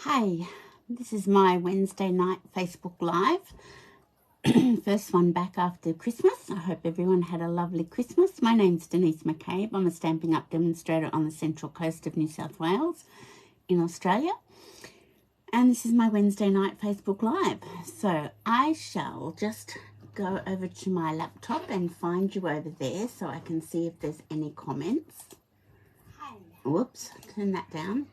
Hi, this is my Wednesday night Facebook Live. First one back after Christmas. I hope everyone had a lovely Christmas. My name's Denise McCabe. I'm a Stampin' Up demonstrator on the central coast of New South Wales in Australia. And this is my Wednesday night Facebook Live. So I shall just go over to my laptop and find you over there so I can see if there's any comments. Whoops, turn that down.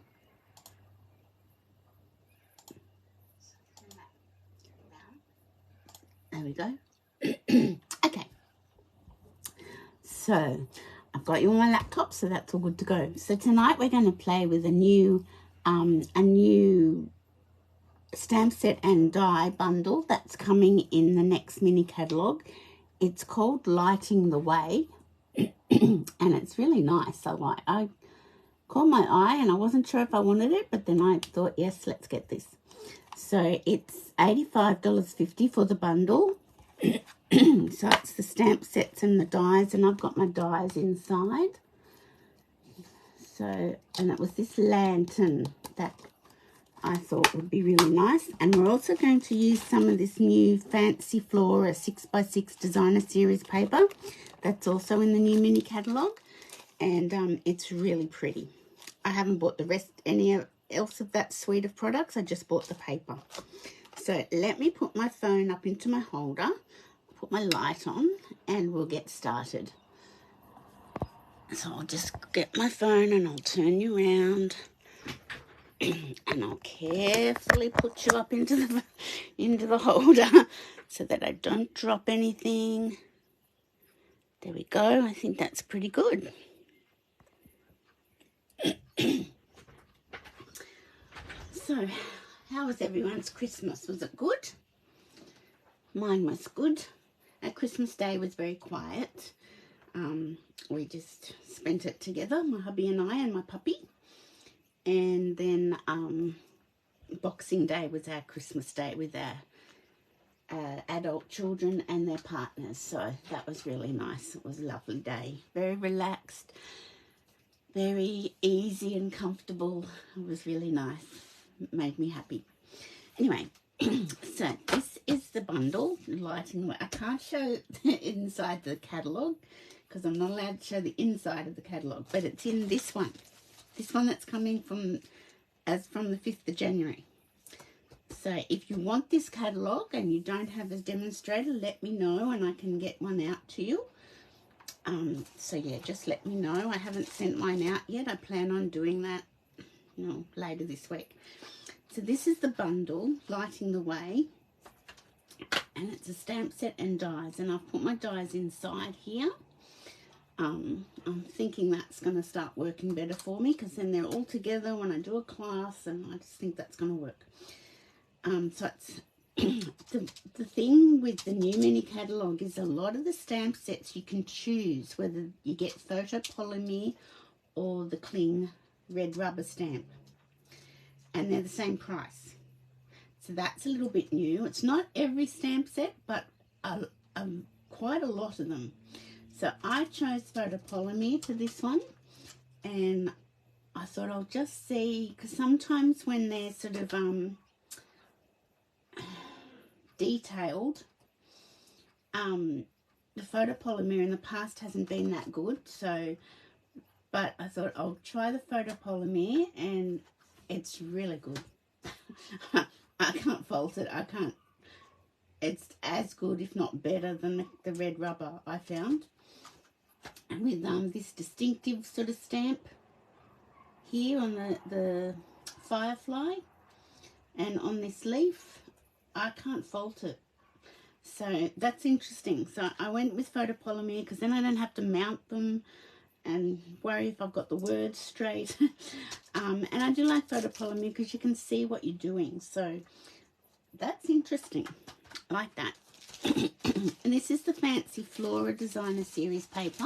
There we go. Okay. So I've got you on my laptop, so that's all good to go. So tonight we're going to play with a new stamp set and die bundle that's coming in the next mini catalogue. It's called Lighting the Way, and it's really nice. I caught my eye, and I wasn't sure if I wanted it, but then I thought, yes, let's get this. So it's $85.50 for the bundle. So it's the stamp sets and the dies, and I've got my dies inside. So, and it was this lantern that I thought would be really nice. And we're also going to use some of this new Fancy Flora 6x6 Designer Series paper. That's also in the new mini catalogue. And it's really pretty. I haven't bought the rest, any else of that suite of products. I just bought the paper. So let me put my phone up into my holder, put my light on, and we'll get started. So I'll just get my phone and I'll turn you around, and I'll carefully put you up into the holder so that I don't drop anything. There we go. I think that's pretty good. So, how was everyone's Christmas? Was it good? Mine was good. Our Christmas Day was very quiet. We just spent it together, my hubby and I and my puppy. And then Boxing Day was our Christmas Day with our adult children and their partners. So that was really nice. It was a lovely day. Very relaxed, very easy and comfortable. It was really nice. It made me happy. Anyway, so this is the bundle, Lighting the Way. I can't show inside the catalogue because I'm not allowed to show the inside of the catalogue, but it's in this one. This one that's coming from the 5th of January. So if you want this catalogue and you don't have a demonstrator, let me know and I can get one out to you. So yeah, just let me know. I haven't sent mine out yet. I plan on doing that later this week. So this is the bundle, Lighting the Way, and it's a stamp set and dies, and I've put my dies inside here. I'm thinking that's going to start working better for me because then they're all together when I do a class, and I just think that's going to work. So it's the thing with the new mini catalogue is a lot of the stamp sets you can choose whether you get photopolymer or the cling red rubber stamp, and they're the same price. So that's a little bit new. It's not every stamp set, but quite a lot of them. So I chose photopolymer for this one, and I thought I'll just see, because sometimes when they're sort of detailed, the photopolymer in the past hasn't been that good. So, but I thought I'll try the photopolymer, and it's really good. I can't fault it. I can't. It's as good, if not better, than the red rubber I found. And with this distinctive sort of stamp here on the firefly and on this leaf, I can't fault it. So that's interesting. So I went with photopolymer because then I don't have to mount them and worry if I've got the words straight. And I do like photopolymer because you can see what you're doing. So that's interesting. I like that. And this is the Fancy Flora Designer Series paper.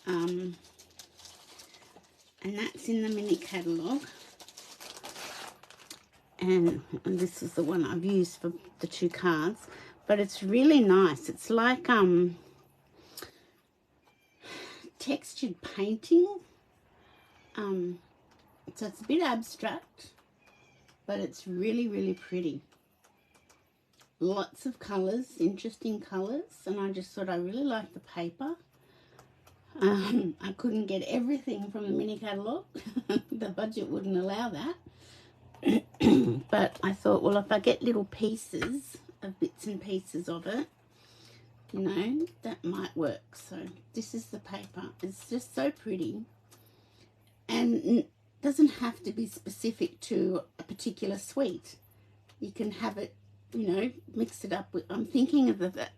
And that's in the mini catalogue. And this is the one I've used for the 2 cards. But it's really nice. It's like textured painting So it's a bit abstract, but it's really, really pretty. Lots of colours, interesting colours, and I just thought I really liked the paper. I couldn't get everything from the mini catalogue. The budget wouldn't allow that. But I thought, well, if I get little pieces of bits and pieces of it, you know, that might work. So this is the paper. It's just so pretty, and doesn't have to be specific to a particular sweet. You can have it, you know, mix it up with, I'm thinking of the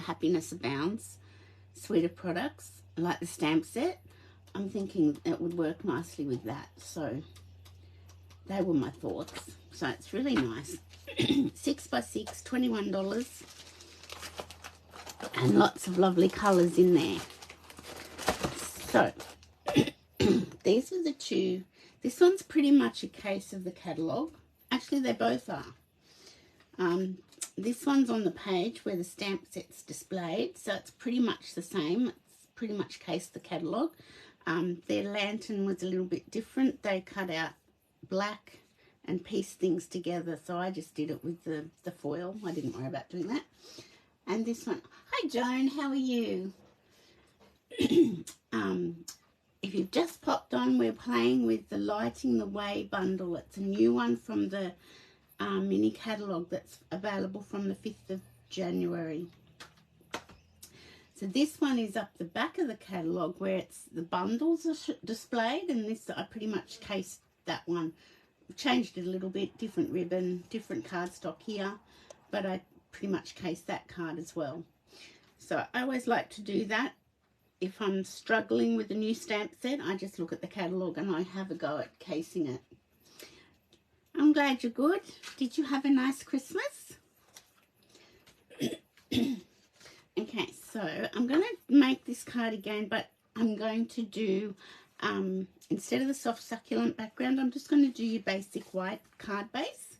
Happiness Abounds suite of products, like the stamp set. I'm thinking it would work nicely with that. So they were my thoughts. So it's really nice. 6x6, $21. And lots of lovely colours in there. So these are the two. This one's pretty much a case of the catalogue. Actually, they both are. This one's on the page where the stamp set's displayed, so it's pretty much the same. It's pretty much case the catalogue. Their lantern was a little bit different. They cut out black and pieced things together, so I just did it with the foil. I didn't worry about doing that. And this one, hi Joan, how are you? If you've just popped on, we're playing with the Lighting the Way bundle. It's a new one from the mini catalogue that's available from the 5th of January. So this one is up the back of the catalogue where it's the bundles are displayed, and this, I pretty much cased that one. Changed it a little bit, different ribbon, different cardstock here, but I pretty much cased that card as well. So I always like to do that. If I'm struggling with a new stamp set, I just look at the catalogue and I have a go at casing it. I'm glad you're good. Did you have a nice Christmas? Okay, so I'm going to make this card again, but I'm going to do, instead of the soft succulent background, I'm just going to do your basic white card base.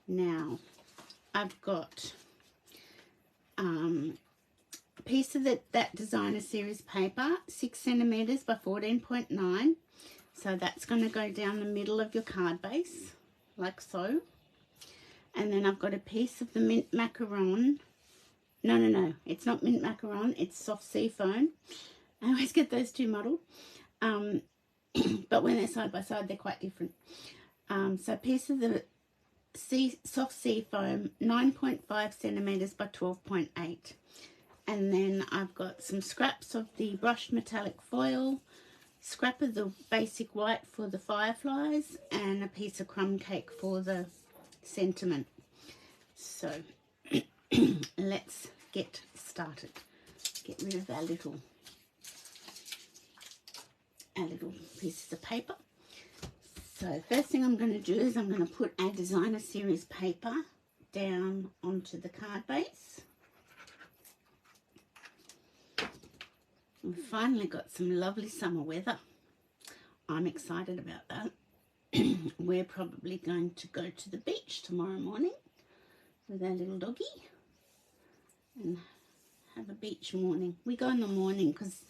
Now, I've got a piece of that designer series paper, 6 centimeters by 14.9. So that's going to go down the middle of your card base, like so. And then I've got a piece of the mint macaron. No, it's not mint macaron, it's soft sea foam. I always get those two muddled. But when they're side by side, they're quite different. So a piece of the soft sea foam, 9.5 centimeters by 12.8. And then I've got some scraps of the brushed metallic foil, scrap of the basic white for the fireflies, and a piece of crumb cake for the sentiment. So let's get started. Get rid of our little pieces of paper. So first thing I'm going to do is I'm going to put our designer series paper down onto the card base. We've finally got some lovely summer weather. I'm excited about that. We're probably going to go to the beach tomorrow morning with our little doggy and have a beach morning. We go in the morning because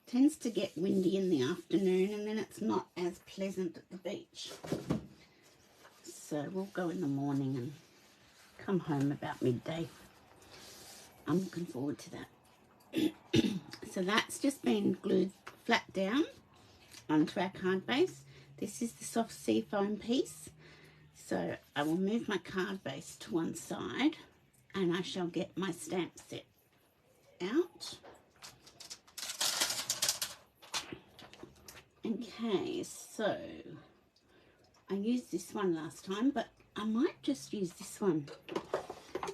it tends to get windy in the afternoon, and then it's not as pleasant at the beach. So we'll go in the morning and come home about midday. I'm looking forward to that. So that's just been glued flat down onto our card base. This is the soft sea foam piece. So I will move my card base to one side and I shall get my stamp set out. Okay, so I used this one last time, but I might just use this one,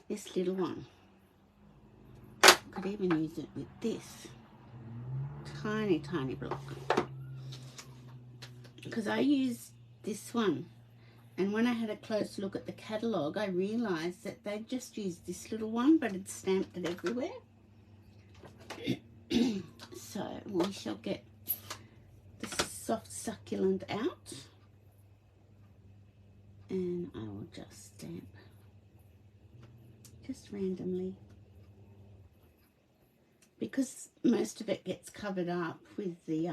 this little one. Could even use it with this tiny block, because I used this one, and when I had a close look at the catalogue I realised that they just used this little one but had stamped it everywhere. So we shall get the soft succulent out and I will just stamp just randomly, because most of it gets covered up with the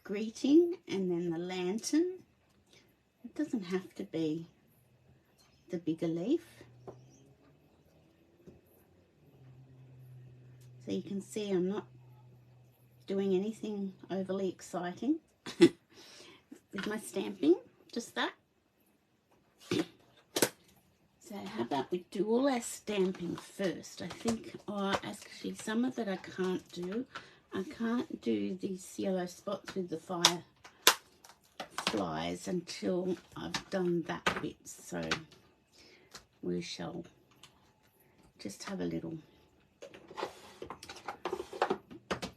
greeting and then the lantern It doesn't have to be the bigger leaf. So you can see I'm not doing anything overly exciting with my stamping, just that. So how about we do all our stamping first? I think, oh, actually some of it I can't do. I can't do these yellow spots with the fireflies until I've done that bit. So we shall just have a little.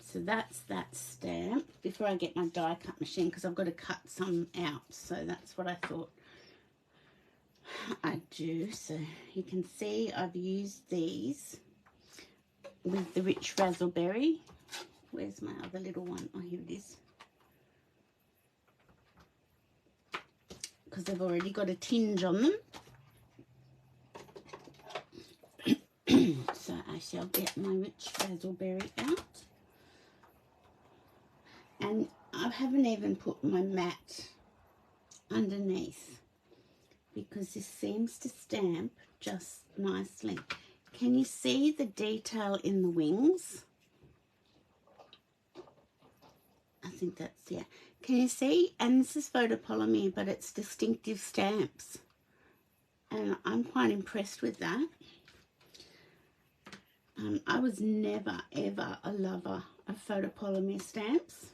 So that's that stamp before I get my die cut machine, because I've got to cut some out. So that's what I thought I'd do. So you can see I've used these with the rich razzleberry. Where's my other little one? Oh, here it is. Because they've already got a tinge on them. So I shall get my rich razzleberry out. And I haven't even put my matte underneath because this seems to stamp just nicely. Can you see the detail in the wings? I think that's, yeah. Can you see? And this is photopolymer, but it's distinctive stamps. And I'm quite impressed with that. I was never, ever a lover of photopolymer stamps.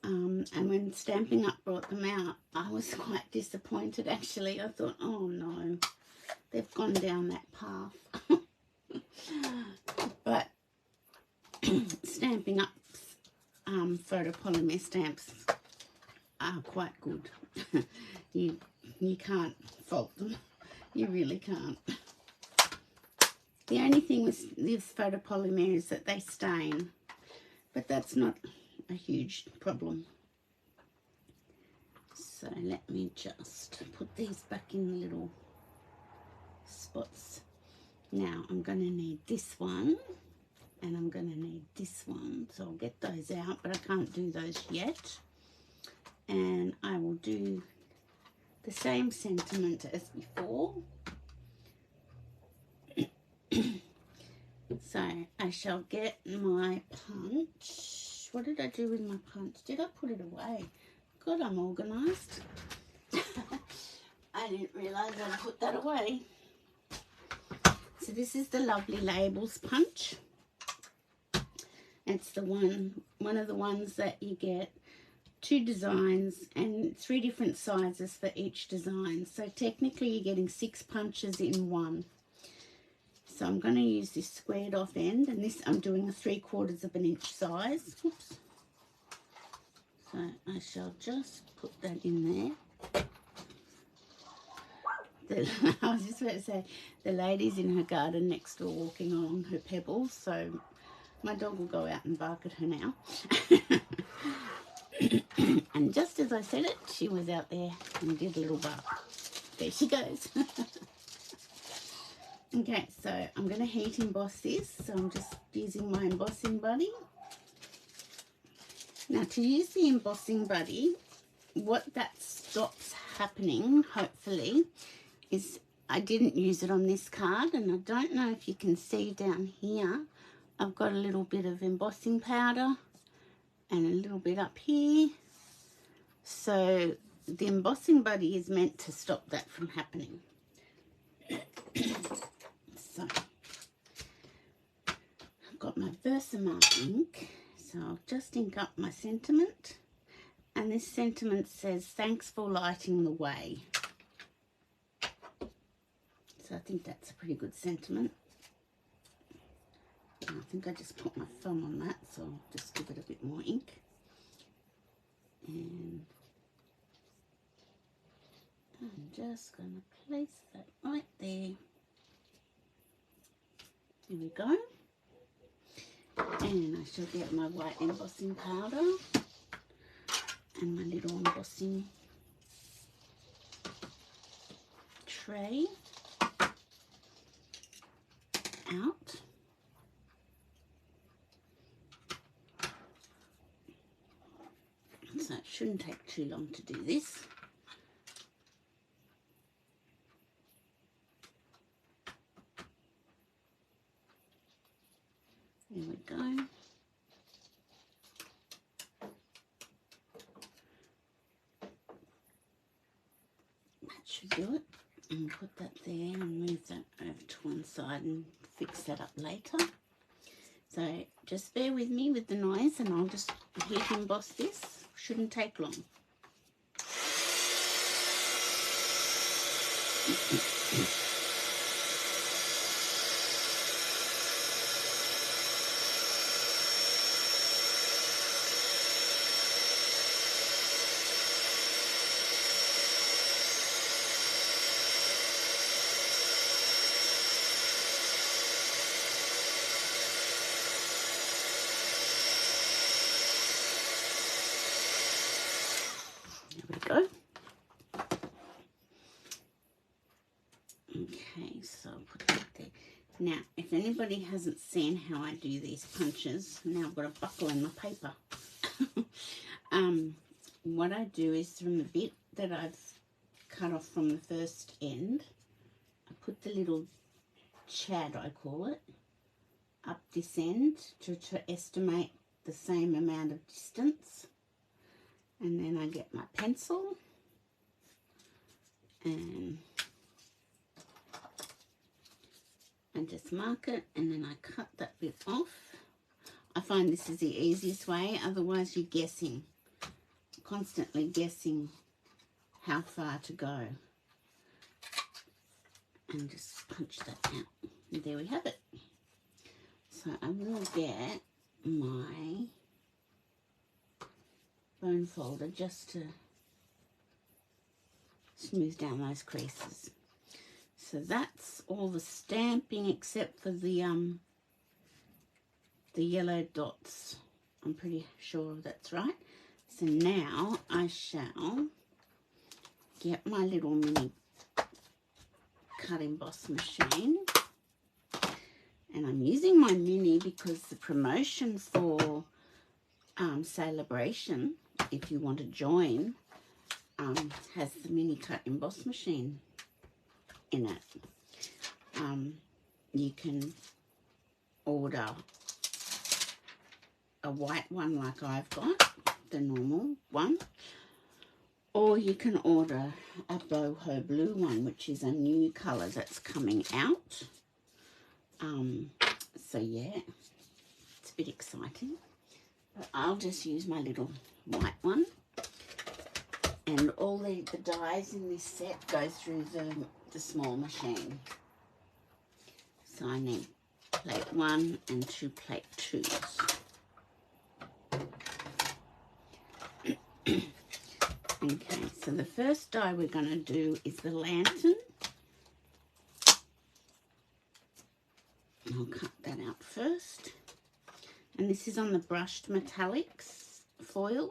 And when Stampin' Up brought them out, I was quite disappointed actually. I thought, oh no, they've gone down that path. But Stampin' Up's photopolymer stamps are quite good. You can't fault them. You really can't. The only thing with this photopolymer is that they stain, but that's not a huge problem. So let me just put these back in the little spots. Now I'm going to need this one and I'm going to need this one, so I'll get those out, but I can't do those yet. And I will do the same sentiment as before. So I shall get my punch. What did I do with my punch? Did I put it away? God, I'm organised. I didn't realise I'd put that away. So this is the Lovely Labels punch. It's the one of the ones that you get 2 designs and 3 different sizes for each design. So technically you're getting 6 punches in one. So I'm going to use this squared off end, and this I'm doing a 3/4 of an inch size. Oops. So I shall just put that in there. I was just about to say, the lady's in her garden next door walking along her pebbles, so my dog will go out and bark at her now. And just as I said it, she was out there and did a little bark. There she goes. Okay, so I'm going to heat emboss this, so I'm just using my embossing buddy. Now to use the embossing buddy, what that stops happening, hopefully, is I didn't use it on this card, and I don't know if you can see down here, I've got a little bit of embossing powder and a little bit up here. So the embossing buddy is meant to stop that from happening. So I've got my Versamark ink, so I'll just ink up my sentiment, and this sentiment says, "Thanks for lighting the way." So I think that's a pretty good sentiment. And I think I just put my thumb on that, so I'll just give it a bit more ink. And I'm just going to place that right there. There we go. And I shall get my white embossing powder and my little embossing tray out. So it shouldn't take too long to do this. That should do it. And put that there and move that over to one side and fix that up later. So just bear with me with the noise and I'll just heat emboss this. Shouldn't take long. Go. Okay, so I'll put that there. Now, if anybody hasn't seen how I do these punches, now I've got a buckle in my paper. What I do is from the bit that I've cut off from the first end, I put the little chad, I call it, up this end to estimate the same amount of distance. And then I get my pencil and just mark it, and then I cut that bit off. I find this is the easiest way, otherwise you're guessing, constantly guessing how far to go. And just punch that out. And there we have it. So I will get my bone folder just to smooth down those creases. So that's all the stamping except for the yellow dots. I'm pretty sure that's right. So now I shall get my little mini cut emboss machine, and I'm using my mini because the promotion for Celebration, if you want to join, has the mini cut emboss machine in it. You can order a white one like I've got, the normal one, or you can order a boho blue one, which is a new colour that's coming out. So yeah, it's a bit exciting, but I'll just use my little white one. And all the dies in this set go through the small machine. So I need plate 1 and 2 plate 2s. Okay, so the first die we're going to do is the lantern. I'll cut that out first. And this is on the brushed metallics foil.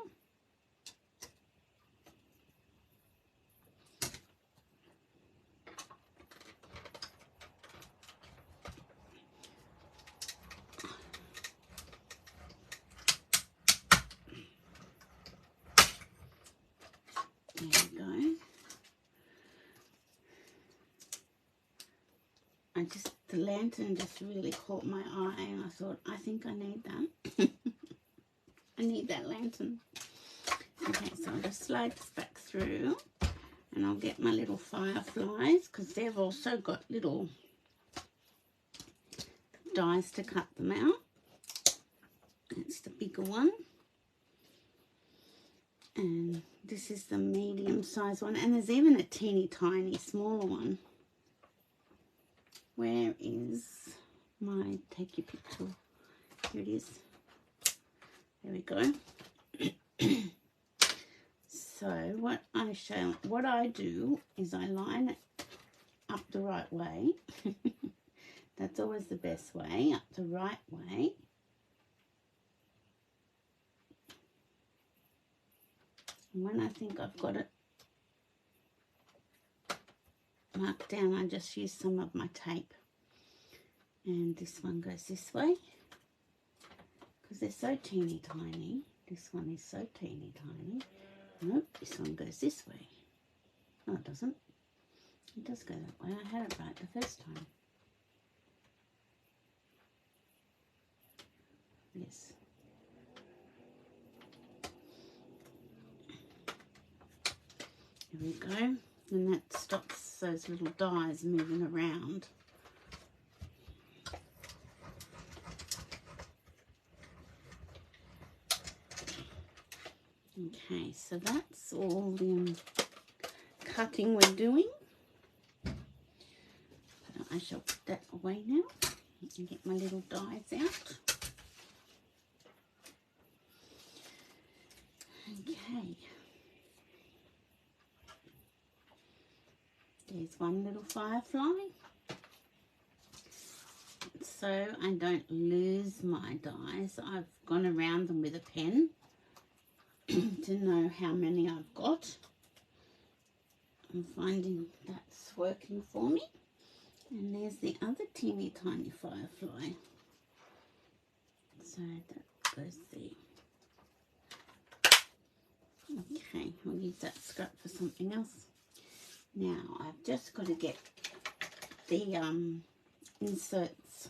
There we go. The lantern just really caught my eye and I thought, I think I need that. I need that lantern. Okay, so I'll just slide this back through and I'll get my little fireflies because they've also got little dies to cut them out. It's the bigger one. And this is the medium size one, and there's even a teeny tiny smaller one. Where is my take your picture? Here it is. There we go. So what I do is I line it up the right way. That's always the best way, up the right way. And when I think I've got it marked down, I just use some of my tape. And this one goes this way because they're so teeny tiny. This one is so teeny tiny. Nope, this one goes this way. No, it doesn't. It does go that way. I had it right the first time. Yes. Here we go. and that stops those little dies moving around. Okay, so that's all the cutting we're doing. I shall put that away now and get my little dies out. Okay. There's one little firefly. So I don't lose my dies, I've gone around them with a pen to know how many I've got. I'm finding that's working for me. And there's the other teeny tiny firefly. So that goes there. Okay, we'll use that scrap for something else. Now I've just got to get the inserts,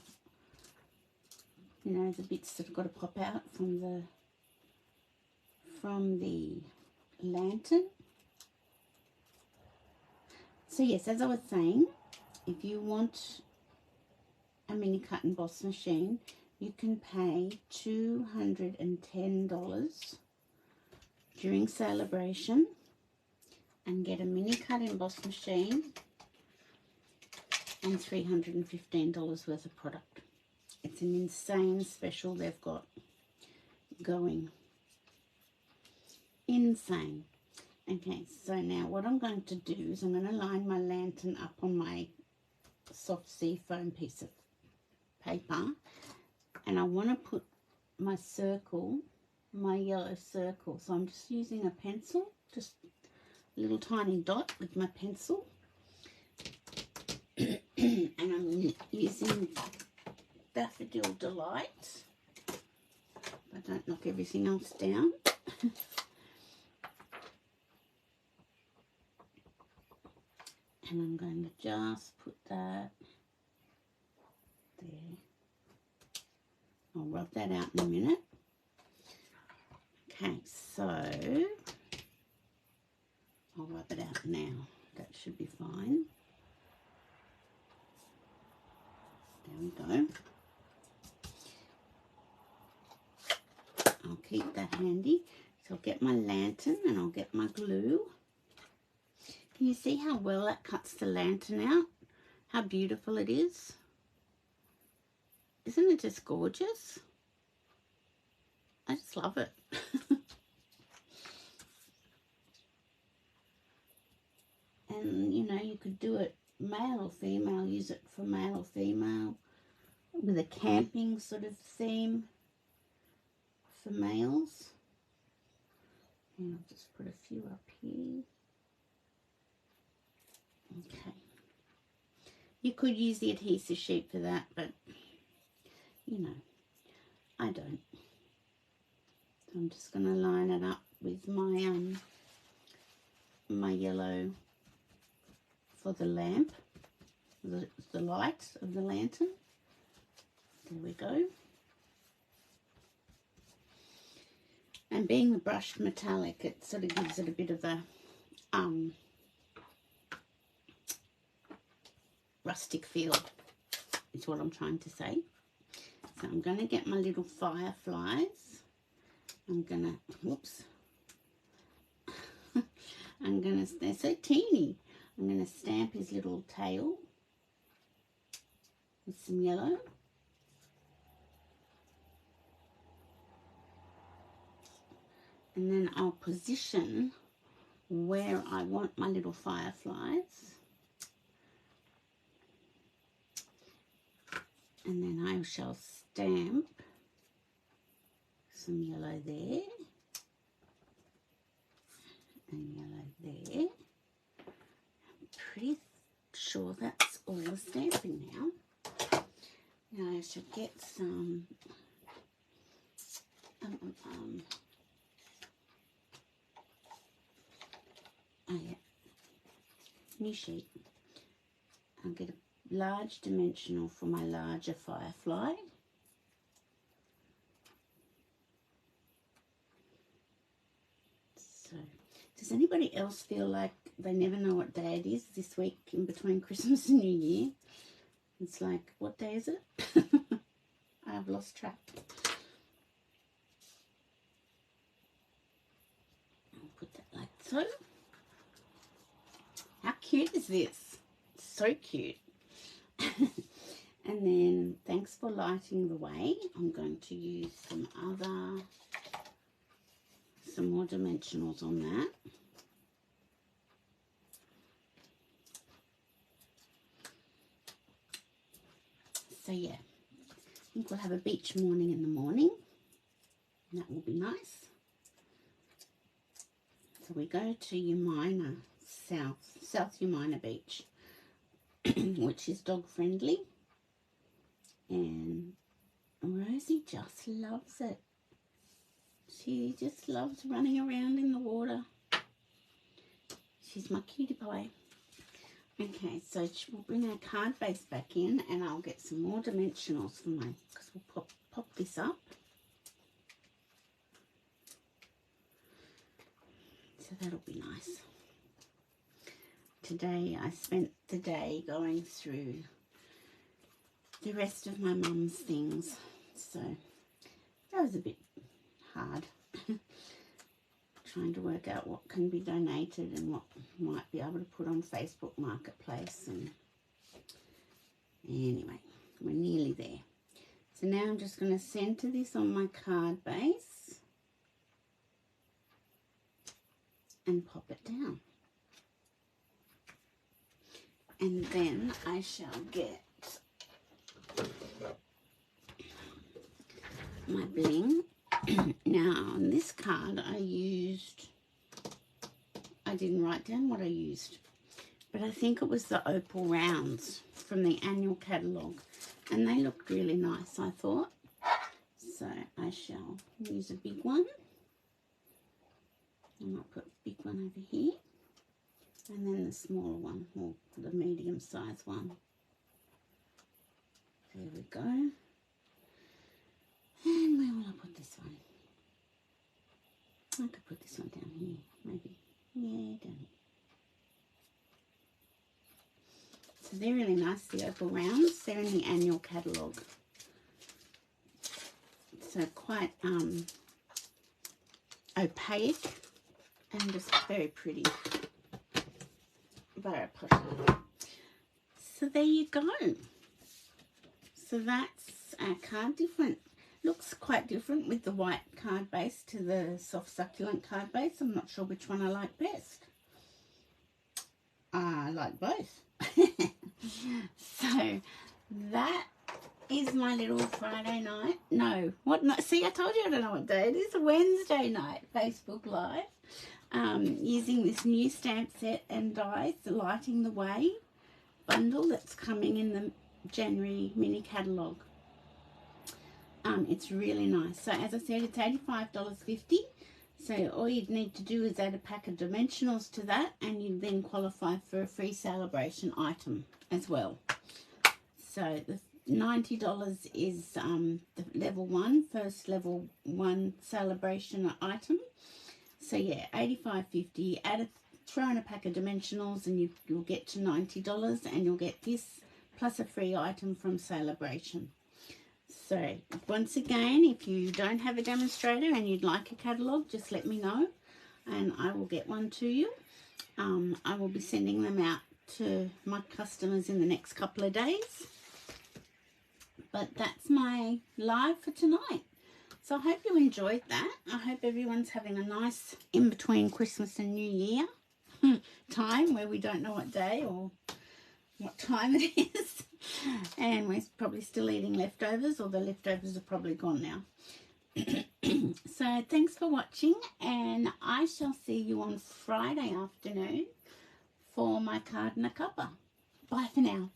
you know, the bits that have got to pop out from the lantern. So yes, as I was saying, if you want a mini cut and emboss machine, you can pay $210 during celebration and get a mini cut and emboss machine and $315 worth of product. It's an insane special they've got going. Insane. Okay, so now what I'm going to do is I'm going to line my lantern up on my soft sea foam piece of paper, and I want to put my circle, my yellow circle, so I'm just using a pencil, just a little tiny dot with my pencil, and I'm using Daffodil Delight, I don't knock everything else down. And I'm going to just put that there. I'll rub that out in a minute. Okay, so I'll rub it out now. That should be fine. There we go. I'll keep that handy. So I'll get my lantern and I'll get my glue. Can you see how well that cuts the lantern out? How beautiful it is? Isn't it just gorgeous? I just love it. And you know, you could do it male or female, use it for male or female, with a camping sort of theme for males. And I'll just put a few up here. Okay. You could use the adhesive sheet for that, but you know, I don't. So I'm just going to line it up with my my yellow for the lamp, the light of the lantern. There we go. And being the brushed metallic, it sort of gives it a bit of a rustic feel, is what I'm trying to say. So I'm going to get my little fireflies. I'm going to, whoops. I'm going to, they're so teeny. I'm going to stamp his little tail with some yellow. And then I'll position where I want my little fireflies. And then I shall stamp some yellow there and yellow there. I'm pretty sure that's all the stamping now. Now I should get some oh yeah, new sheet. I'll get a large dimensional for my larger firefly. So Does anybody else feel like they never know what day it is this week in between Christmas and New Year? It's like, what day is it? I've lost track. I'll put that like so. How cute is this? So cute. And then, thanks for lighting the way. I'm going to use some more dimensionals on that. So yeah, I think we'll have a beach morning in the morning. And that will be nice. So we go to Umina, South Umina Beach, which is dog friendly. And Rosie just loves it. She just loves running around in the water. She's my cutie pie. Okay, so we'll bring our card base back in, and I'll get some more dimensionals for because we'll pop this up. So that'll be nice. Today I spent the day going through the rest of my mum's things, so that was a bit hard. Trying to work out what can be donated and what might be able to put on Facebook Marketplace. And anyway, we're nearly there. So now I'm just going to center this on my card base and pop it down. And then I shall get my bling. Now on this card I didn't write down what I used, but I think it was the opal rounds from the annual catalogue, and they looked really nice, I thought. So I shall use a big one, and I'll put a big one over here, and then the smaller one, or the medium size one. There we go. And where will I put this one? I could put this one down here, maybe. Yeah, down here. So they're really nice, the opal rounds. They're in the annual catalogue. So quite opaque and just very pretty. Very pretty. So there you go. So that's our card. Looks quite different with the white card base to the soft succulent card base. I'm not sure which one I like best. I like both. So that is my little Friday night. No, what night? See, I told you I don't know what day it is. Wednesday night Facebook Live. Using this new stamp set and dies, the Lighting the Way bundle that's coming in the January mini catalogue. It's really nice. So as I said, it's $85.50. So all you'd need to do is add a pack of dimensionals to that, and you then qualify for a free celebration item as well. So the $90 is the level 1, first level 1 celebration item. So yeah, $85.50. Throw in a pack of dimensionals, and you'll get to $90, and you'll get this plus a free item from celebration. So once again, if you don't have a demonstrator and you'd like a catalogue, just let me know and I will get one to you. I will be sending them out to my customers in the next couple of days. But that's my live for tonight. So I hope you enjoyed that. I hope everyone's having a nice in-between Christmas and New Year time where we don't know what day or what time it is. And we're probably still eating leftovers, or the leftovers are probably gone now. So thanks for watching, and I shall see you on Friday afternoon for my card and a cuppa. Bye for now.